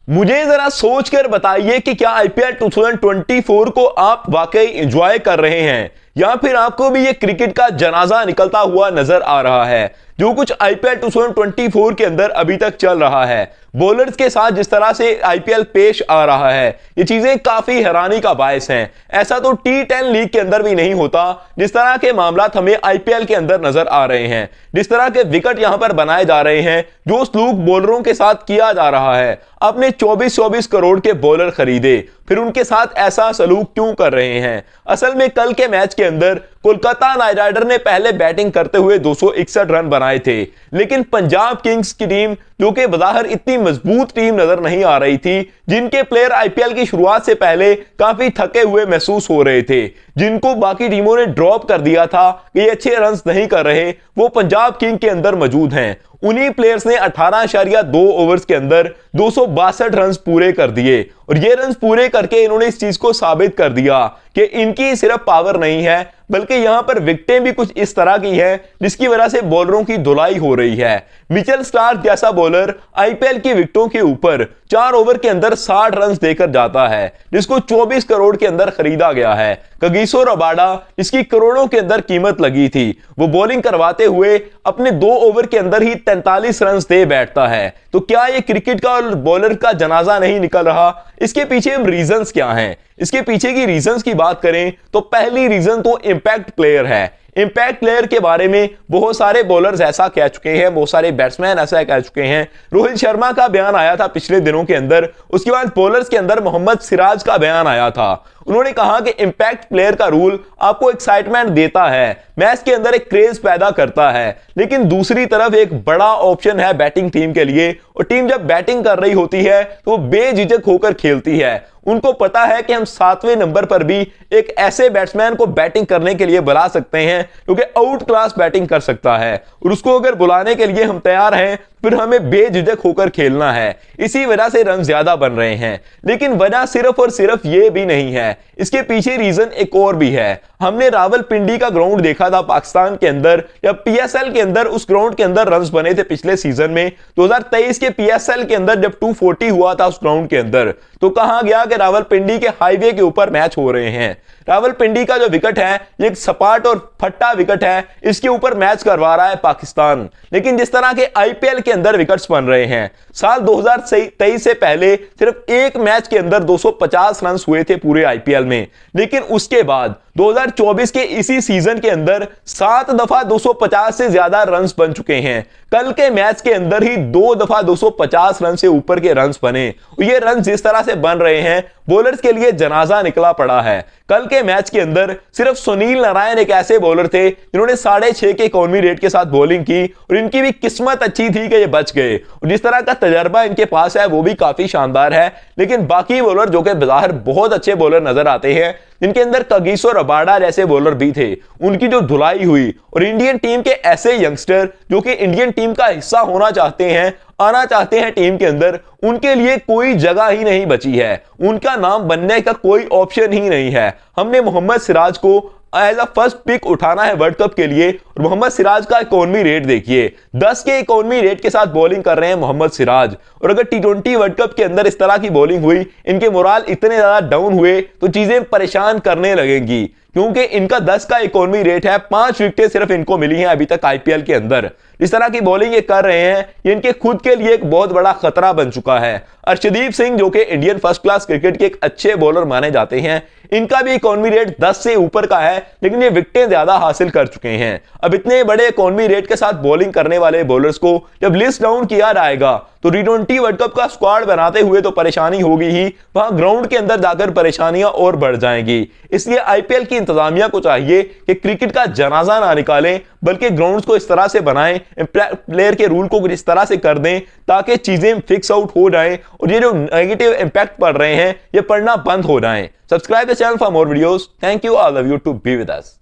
मुझे जरा सोचकर बताइए कि क्या आईपीएल 2024 को आप वाकई एंजॉय कर रहे हैं या फिर आपको भी ये क्रिकेट का जनाजा निकलता हुआ नजर आ रहा है। जो कुछ आईपीएल 2024 के अंदर अभी तक चल रहा है, बॉलर्स के साथ जिस तरह से आईपीएल पेश आ रहा है, ये चीजें काफी हैरानी का बायस हैं। ऐसा तो T10 लीग के अंदर भी नहीं होता जिस तरह के मामलात हमें आईपीएल के अंदर नजर आ रहे हैं। जिस तरह के विकेट यहां पर बनाए जा रहे हैं, जो सलूक बॉलरों के साथ किया जा रहा है। अपने 24-24 करोड़ के बॉलर खरीदे, फिर उनके साथ ऐसा सलूक क्यों कर रहे हैं? असल में कल के मैच के अंदर कोलकाता नाइट राइडर ने पहले बैटिंग करते हुए 261 रन बनाए थे, लेकिन पंजाब किंग्स की टीम, जो कि बज़ाहिर इतनी मजबूत टीम नजर नहीं आ रही थी, जिनके प्लेयर आईपीएल की शुरुआत से पहले काफी थके हुए महसूस हो रहे थे, जिनको बाकी टीमों ने ड्रॉप कर दिया था कि ये अच्छे रन्स नहीं कर रहे, वो पंजाब किंग के अंदर मौजूद हैं। उन्हीं प्लेयर्स ने 18.2 ओवर्स के अंदर 262 रन पूरे कर दिए और ये रन पूरे करके इन्होंने इस चीज को साबित कर दिया कि इनकी सिर्फ पावर नहीं है, बल्कि यहां पर विकेटें भी कुछ इस तरह की हैं जिसकी वजह से बॉलरों की धुलाई हो रही है। मिचेल स्टार्क जैसा बॉलर आईपीएल की विकेटों के ऊपर 4 ओवर के अंदर 60 रन देकर जाता है, जिसको 24 करोड़ के अंदर खरीदा गया है। कगिसो रबाडा, जिसकी करोड़ों के अंदर कीमत लगी थी, वो बॉलिंग करवाते हुए अपने 2 ओवर के अंदर ही 43 रन दे बैठता है। तो क्या ये क्रिकेट का और बॉलर का जनाजा नहीं निकल रहा? इसके पीछे रीजंस क्या हैं? इसके पीछे की रीजंस की बात करें तो पहली रीजन तो इंपैक्ट प्लेयर है। इंपैक्ट प्लेयर के बारे में बहुत सारे बॉलर्स ऐसा कह चुके हैं, बहुत सारे बैट्समैन ऐसा कह चुके हैं। रोहित शर्मा का बयान आया था पिछले दिनों के अंदर, उसके बाद बॉलर्स के अंदर मोहम्मद सिराज का बयान आया था। उन्होंने कहा कि इंपैक्ट प्लेयर का रूल आपको एक्साइटमेंट देता है, मैच के अंदर एक क्रेज पैदा करता है, लेकिन दूसरी तरफ एक बड़ा ऑप्शन है बैटिंग टीम के लिए, और टीम जब बैटिंग कर रही होती है तो वो बेझिझक होकर खेलती है। उनको पता है कि हम 7वें नंबर पर भी एक ऐसे बैट्समैन को बैटिंग करने के लिए बुला सकते हैं जो कि आउट क्लास बैटिंग कर सकता है, और उसको अगर बुलाने के लिए हम तैयार हैं, फिर हमें बेझिझक होकर खेलना है। इसी वजह से रन ज्यादा बन रहे हैं। लेकिन वजह सिर्फ और सिर्फ ये भी नहीं है, इसके पीछे रीजन एक और भी है। हमने रावलपिंडी का ग्राउंड देखा था पाकिस्तान के अंदर, जब पीएसएल के अंदर उस ग्राउंड के अंदर रन्स बने थे पिछले सीजन में 2023 के पीएसएल के अंदर, जब 240 हुआ था उस ग्राउंड के अंदर, तो कहा गया कि रावलपिंडी के हाईवे के ऊपर मैच हो रहे हैं। रावलपिंडी का जो विकेट है ये एक सपाट और फट्टा विकेट है, इसके ऊपर मैच करवा रहा है पाकिस्तान। लेकिन जिस तरह के आईपीएल के अंदर विकेट्स बन रहे हैं, साल 2023 से पहले सिर्फ एक मैच के अंदर 250 रन हुए थे पूरे आईपीएल में, लेकिन उसके बाद 2024 के इसी सीजन के अंदर 7 दफा 250 से ज्यादा रन्स बन चुके हैं। कल के मैच के अंदर ही 2 दफा 250 रन से ऊपर के रन्स बने। ये रन जिस तरह से बन रहे हैं, बॉलर्स के लिए जनाजा निकला पड़ा है। कल के मैच के अंदर सिर्फ सुनील नारायण एक ऐसे बॉलर थे जिन्होंने 6.5 के इकोनॉमी रेट के साथ बॉलिंग की, और इनकी भी किस्मत अच्छी थी कि ये बच गए, और जिस तरह का तजर्बा इनके पास है वो भी काफी शानदार है। लेकिन बाकी बॉलर जो कि बाहर बहुत अच्छे बॉलर नजर आते हैं, जिनके अंदर कगिसो रबाडा जैसे बॉलर भी थे, उनकी जो धुलाई हुई, और इंडियन टीम के ऐसे यंगस्टर जो कि इंडियन टीम का हिस्सा होना चाहते हैं, आना चाहते हैं टीम के अंदर, उनके लिए कोई जगह ही नहीं बची है। उनका नाम बनने का कोई ऑप्शन ही नहीं है। हमने मोहम्मद सिराज को एज अ फर्स्ट पिक उठाना है वर्ल्ड कप के लिए, और मोहम्मद सिराज का इकोनॉमी रेट देखिए, 10 के इकोनॉमी रेट के साथ बॉलिंग कर रहे हैं मोहम्मद सिराज। और अगर T20 वर्ल्ड कप के अंदर इस तरह की बॉलिंग हुई, इनके मोराल इतने ज्यादा डाउन हुए तो चीजें परेशान करने लगेंगी, क्योंकि इनका 10 का इकोनॉमी रेट है। 5 विकेटें सिर्फ इनको मिली हैं अभी तक आईपीएल के अंदर। इस तरह की बॉलिंग ये कर रहे हैं, ये इनके खुद के लिए एक बहुत बड़ा खतरा बन चुका है। अर्शदीप सिंह जो कि इंडियन फर्स्ट क्लास क्रिकेट के एक अच्छे बॉलर माने जाते हैं, इनका भी इकोनॉमी रेट 10 से ऊपर का है, लेकिन ये विकेटें ज्यादा हासिल कर चुके हैं। अब इतने बड़े इकोनॉमी रेट के साथ बॉलिंग करने वाले बॉलर्स को जब लिस्ट डाउन किया जाएगा, तो T20 वर्ल्ड कप का स्क्वाड बनाते हुए तो परेशानी होगी ही, वहां ग्राउंड के अंदर जाकर परेशानियां और बढ़ जाएंगी। इसलिए आईपीएल की इंतजामिया को चाहिए कि क्रिकेट का जनाजा ना निकालें, बल्कि ग्राउंड्स को इस तरह से बनाएं, प्लेयर के रूल को इस तरह से कर दें ताकि चीजें फिक्स आउट हो जाएं, और ये जो नेगेटिव इंपैक्ट पड़ रहे हैं ये पड़ना बंद हो जाएं। Subscribe the channel for more videos. Thank you, I love you to be with us.